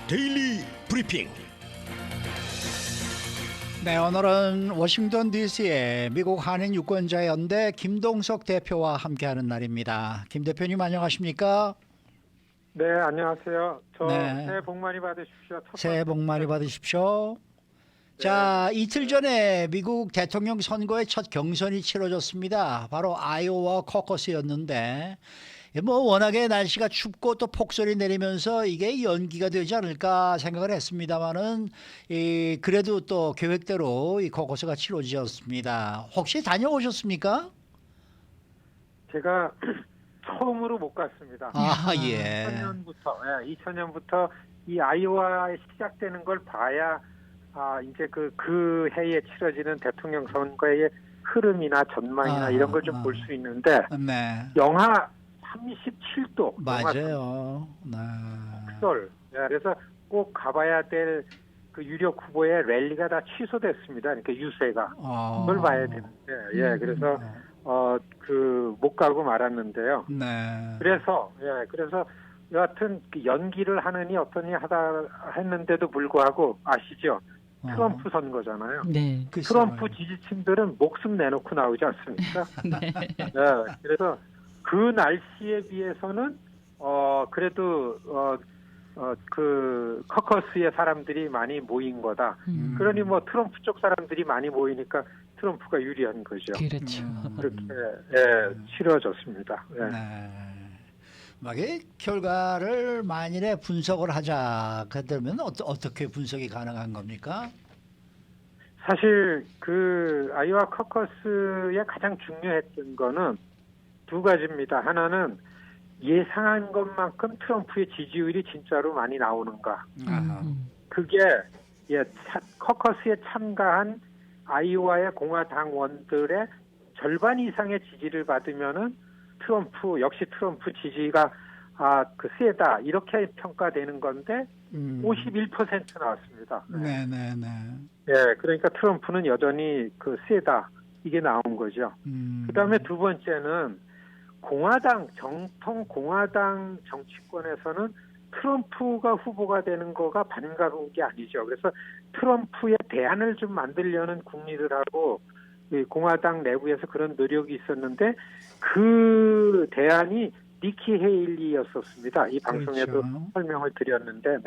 데일리 브리핑. 네, 오늘은 워싱턴 DC의 미국 한인 유권자연대 김동석 대표와 함께하는 날입니다. 김 대표님 안녕하십니까? 네, 안녕하세요. 네. 새해 복 많이 받으십시오. 새해 복 많이 받으십시오. 자, 이틀 전에 미국 대통령 선거의 첫 경선이 치러졌습니다. 바로 아이오와 코커스였는데 뭐 워낙에 날씨가 춥고 또 폭설이 내리면서 이게 연기가 되지 않을까 생각을 했습니다만은 그래도 또 계획대로 이 코커스가 치러졌습니다. 혹시 다녀오셨습니까? 제가 처음으로 못 갔습니다. 예. 2000년부터 이 아이오와에 시작되는 걸 봐야 이제 그 해에 치러지는 대통령 선거의 흐름이나 전망이나 이런 걸 좀 볼 수 있는데 네. 영하 37도 맞아요. 네. 폭설. 그래서 꼭 가봐야 될 그 유력 후보의 랠리가 다 취소됐습니다. 그러니까 유세가 그걸 봐야 되는데 그래서 못 가고 말았는데요. 네. 그래서 여하튼 그 연기를 하느니 어떠니 하다 했는데도 불구하고 아시죠? 트럼프 선거잖아요. 네. 트럼프 지지층들은 목숨 내놓고 나오지 않습니까? 네. 그래서 그 날씨에 비해서는 그래도 그 커커스의 사람들이 많이 모인 거다. 그러니 뭐 트럼프 쪽 사람들이 많이 모이니까 트럼프가 유리한 거죠. 그렇죠. 그렇게 치러졌습니다. 네. 막이 결과를 만일에 분석을 하자 그러면 어떻게 분석이 가능한 겁니까? 사실 그 아이오와 커커스에 가장 중요했던 거는 두 가지입니다. 하나는 예상한 것만큼 트럼프의 지지율이 진짜로 많이 나오는가. 그게 커커스에 참가한 아이오와의 공화당원들의 절반 이상의 지지를 받으면은 역시 트럼프 지지가 세다 이렇게 평가되는 건데 51% 나왔습니다. 네네네. 그러니까 트럼프는 여전히 세다 이게 나온 거죠. 그다음에 두 번째는 정통 공화당 정치권에서는 트럼프가 후보가 되는 거가 반가운 게 아니죠. 그래서 트럼프의 대안을 좀 만들려는 국리를 하고 공화당 내부에서 그런 노력이 있었는데 그 대안이 니키 헤일리였었습니다. 이 방송에도 그렇죠. 설명을 드렸는데,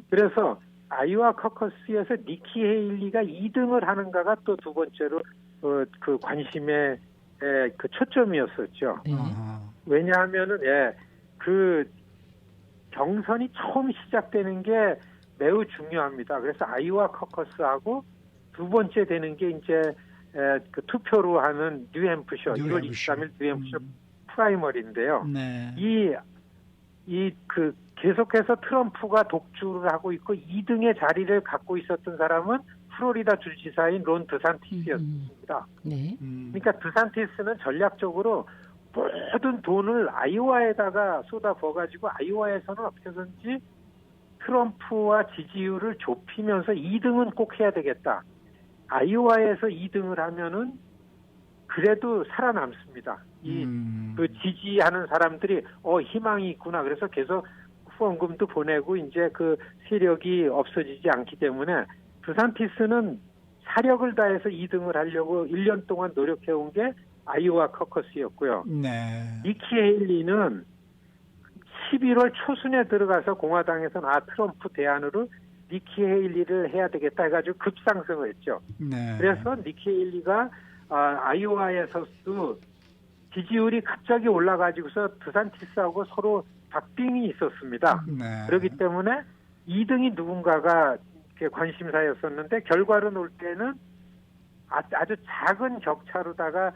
그래서 아이오와 커커스에서 니키 헤일리가 2등을 하는가가 또 두 번째로 그 관심의 그 초점이었었죠. 네. 왜냐하면은 그 경선이 처음 시작되는 게 매우 중요합니다. 그래서 아이오와 커커스하고 두 번째 되는 게 이제 그 투표로 하는 뉴햄프셔 1월 23일 뉴햄프셔 프라이머리인데요. 네. 계속해서 트럼프가 독주를 하고 있고 2등의 자리를 갖고 있었던 사람은 플로리다 주지사인 론 드산티스였습니다. 네. 그러니까 드산티스는 전략적으로 모든 돈을 아이오와에다가 쏟아부어가지고 아이오와에서는 어떻게든지 트럼프와 지지율을 좁히면서 2등은 꼭 해야 되겠다. 아이오와에서 2등을 하면은 그래도 살아남습니다. 그 지지하는 사람들이 희망이 있구나. 그래서 계속 후원금도 보내고 이제 그 세력이 없어지지 않기 때문에 드산티스는 사력을 다해서 2등을 하려고 1년 동안 노력해온 게 아이오와 커커스였고요. 네. 니키 헤일리는 11월 초순에 들어가서 공화당에서는 트럼프 대안으로 니키 헤일리를 해야 되겠다 해가지고 급상승을 했죠. 네. 그래서 니키 헤일리가 아이오와에서도 지지율이 갑자기 올라가지고서 드산티스하고 서로 박빙이 있었습니다. 네. 그렇기 때문에 2등이 누군가가 관심사였었는데 결과로 놓을 때는 아주 작은 격차로다가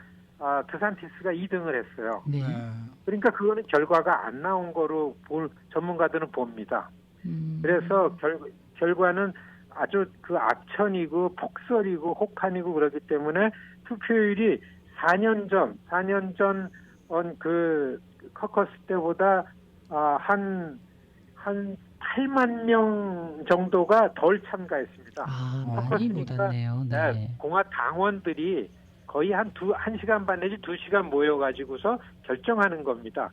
드산티스가 2등을 했어요. 네. 그러니까 그거는 결과가 안 나온 거로 전문가들은 봅니다. 그래서 결과는 아주 그 악천이고 폭설이고 혹한이고 그렇기 때문에 투표율이 4년 전 그 커커스 때보다 한 8만 명 정도가 덜 참가했습니다. 많이 못 왔네요. 네. 공화당원들이 거의 한 시간 반 내지 2시간 모여가지고서 결정하는 겁니다.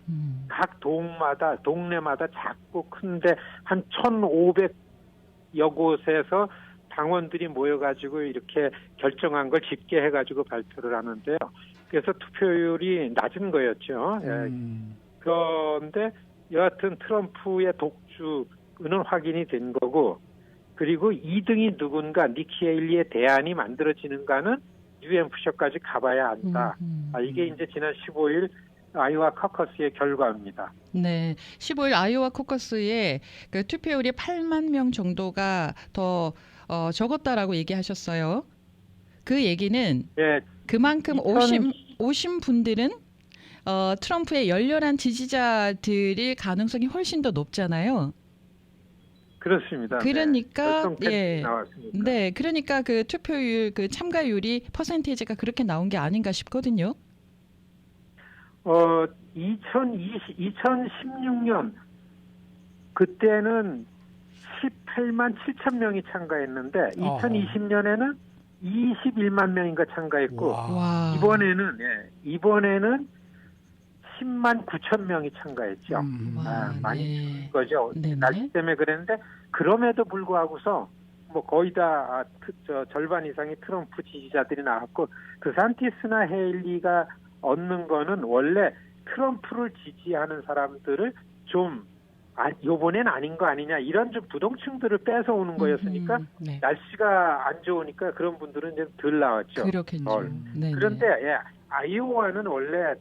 각 동네마다 작고 큰데 한 1,500여 곳에서 당원들이 모여가지고 이렇게 결정한 걸 집계해가지고 발표를 하는데요. 그래서 투표율이 낮은 거였죠. 그런데 여하튼 트럼프의 독주는 확인이 된 거고, 그리고 2등이 누군가 니키 헤일리의 대안이 만들어지는가는 뉴햄프셔까지 가봐야 한다. 이게 이제 지난 15일 아이오와 커커스의 결과입니다. 네, 15일 아이오와 코커스에 그 투표율이 8만 명 정도가 더 적었다라고 얘기하셨어요. 그 얘기는 예, 그만큼 오신 분들은 트럼프의 열렬한 지지자들일 가능성이 훨씬 더 높잖아요. 그렇습니다. 그러니까 네, 나왔습니다. 네, 그러니까 그 투표율, 그 참가율이 퍼센테이지가 그렇게 나온 게 아닌가 싶거든요. 2016년 그때는 18만 7천 명이 참가했는데 2020년에는 21만 명인가 참가했고 와. 이번에는 10만 9천 명이 참가했죠. 많이 준 거죠. 네네. 날씨 때문에 그랬는데 그럼에도 불구하고서 뭐 거의 다 절반 이상이 트럼프 지지자들이 나왔고 드산티스나 헤일리가 얻는 거는 원래 트럼프를 지지하는 사람들을 좀 요번엔 아닌 거 아니냐 이런 좀 부동층들을 뺏어오는 거였으니까 네. 날씨가 안 좋으니까 그런 분들은 이제 덜 나왔죠. 그렇겠죠. 네네. 그런데 아이오와는 원래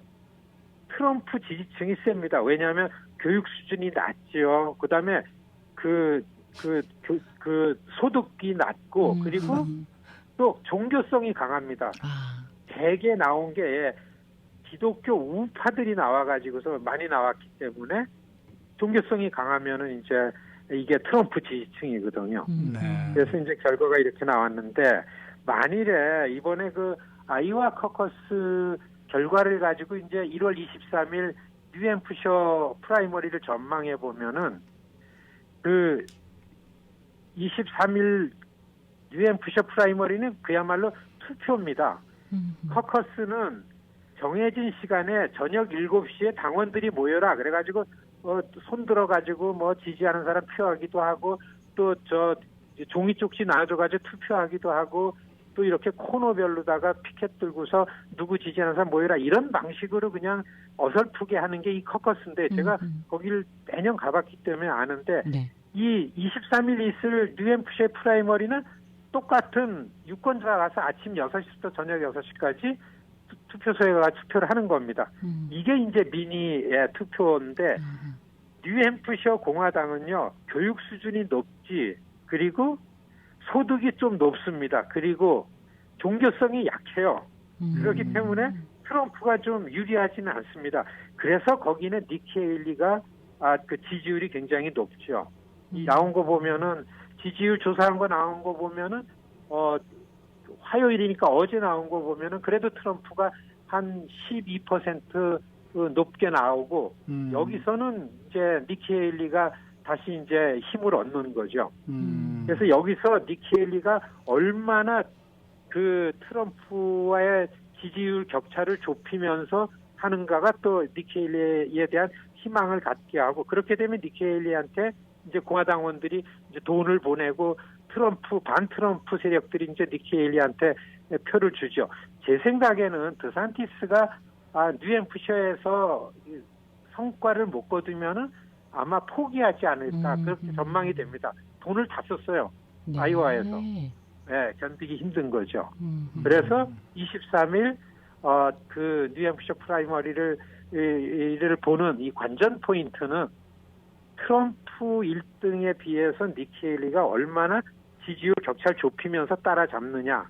트럼프 지지층이 셉니다. 왜냐하면 교육 수준이 낮죠. 그다음에 그 소득이 낮고 그리고 또 종교성이 강합니다. 대개 나온 게 기독교 우파들이 나와가지고서 많이 나왔기 때문에 종교성이 강하면은 이제 이게 트럼프 지지층이거든요. 그래서 이제 결과가 이렇게 나왔는데 만일에 이번에 그 아이오와 커커스 결과를 가지고 이제 1월 23일 뉴햄프셔 프라이머리를 전망해 보면은 그 23일 뉴햄프셔 프라이머리는 그야말로 투표입니다. 커커스는 정해진 시간에 저녁 7시에 당원들이 모여라 그래가지고 손 들어가지고 뭐 지지하는 사람 표하기도 하고 또 종이 쪽지 나눠줘가지고 투표하기도 하고 또 이렇게 코너별로다가 피켓 들고서 누구 지지하는 사람 모여라 이런 방식으로 그냥 어설프게 하는 게 이 커커스인데 제가 거기를 매년 가봤기 때문에 아는데 이 23일 있을 뉴햄프셔 프라이머리는 똑같은 유권자가 가서 아침 6시부터 저녁 6시까지 투표소에 가서 투표를 하는 겁니다. 이게 이제 미니의 투표인데 뉴햄프셔 공화당은요 교육 수준이 높지 그리고 소득이 좀 높습니다. 그리고 종교성이 약해요. 그렇기 때문에 트럼프가 좀 유리하지는 않습니다. 그래서 거기는 니키 헤일리가 그 지지율이 굉장히 높죠. 나온 거 보면은 지지율 조사한 거 나온 거 보면은 화요일이니까 어제 나온 거 보면은 그래도 트럼프가 한 12% 높게 나오고 여기서는 이제 니키 헤일리가 다시 이제 힘을 얻는 거죠. 그래서 여기서 니키 헤일리가 얼마나 그 트럼프와의 지지율 격차를 좁히면서 하는가가 또 니키 헤일리에 대한 희망을 갖게 하고 그렇게 되면 니키 헤일리한테 이제 공화당원들이 이제 돈을 보내고 반 트럼프 세력들이 이제 니키 헤일리한테 표를 주죠. 제 생각에는 드산티스가 뉴햄프셔에서 성과를 못 거두면은 아마 포기하지 않을까 그렇게 전망이 됩니다. 돈을 다 썼어요. 아이오와에서. 네, 견디기 힘든 거죠. 그래서 23일 그 뉴햄프셔 프라이머리를 보는 이 관전 포인트는 트럼프 1등에 비해서 니키 헤일리가 얼마나 지지율 격차를 좁히면서 따라잡느냐.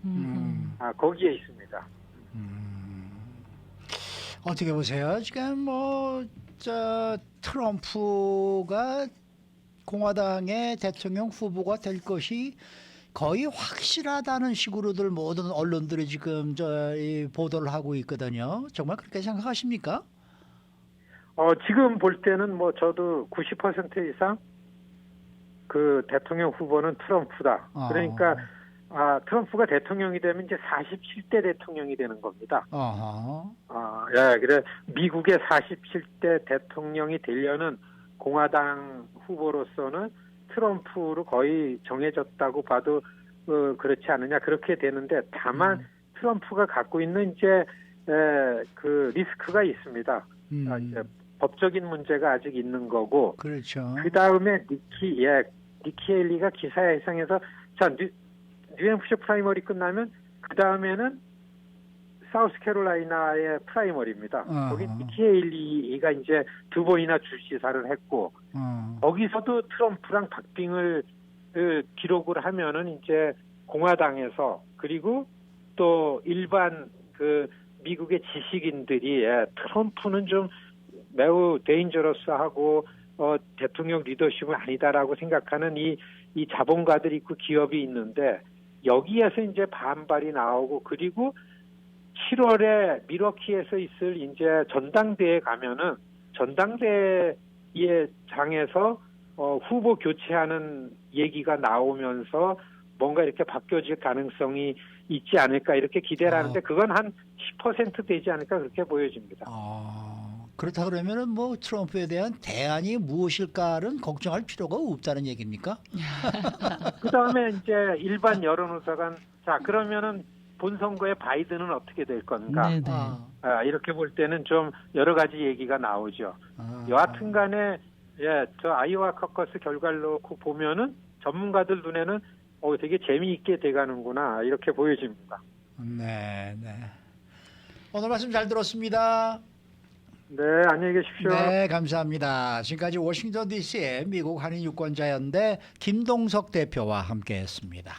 거기에 있습니다. 어떻게 보세요? 지금 트럼프가 공화당의 대통령 후보가 될 것이 거의 확실하다는 식으로들 모든 언론들이 지금 이 보도를 하고 있거든요. 정말 그렇게 생각하십니까? 지금 볼 때는 뭐 저도 90% 이상 그 대통령 후보는 트럼프다. 그러니까 트럼프가 대통령이 되면 이제 47대 대통령이 되는 겁니다. 어허. 예, 그래 미국의 47대 대통령이 되려는 공화당 후보로서는 트럼프로 거의 정해졌다고 봐도 그렇지 않느냐 그렇게 되는데 다만 트럼프가 갖고 있는 이제 그 리스크가 있습니다. 이제 법적인 문제가 아직 있는 거고. 그렇죠. 그 다음에 니키 헤일리가 기사회생에서 자 뉴햄프셔 프라이머리 끝나면 그 다음에는 사우스캐롤라이나의 프라이머리입니다. 거기 니키 헤일리가 이제 2번이나 주지사를 했고 거기서도 트럼프랑 박빙을 기록을 하면은 이제 공화당에서 그리고 또 일반 그 미국의 지식인들이 트럼프는 좀 매우 데인저러스하고 대통령 리더십은 아니다라고 생각하는 이 자본가들이 있고 기업이 있는데 여기에서 이제 반발이 나오고 그리고 7월에 미러키에서 있을 이제 전당대회에 가면은 전당대회 장에서 후보 교체하는 얘기가 나오면서 뭔가 이렇게 바뀌어질 가능성이 있지 않을까 이렇게 기대를 하는데 그건 한 10% 되지 않을까 그렇게 보여집니다. 그렇다 그러면은 뭐 트럼프에 대한 대안이 무엇일까는 걱정할 필요가 없다는 얘기입니까? 그 다음에 이제 일반 여론조사관 자 그러면은 본선거에 바이든은 어떻게 될 건가? 네네. 이렇게 볼 때는 좀 여러 가지 얘기가 나오죠. 여하튼간에 저 아이오와 커커스 결과를 놓고 보면은 전문가들 눈에는 되게 재미있게 돼가는구나 이렇게 보여집니다. 네. 오늘 말씀 잘 들었습니다. 네, 안녕히 계십시오. 네, 감사합니다. 지금까지 워싱턴 DC의 미국 한인 유권자연대 김동석 대표와 함께했습니다.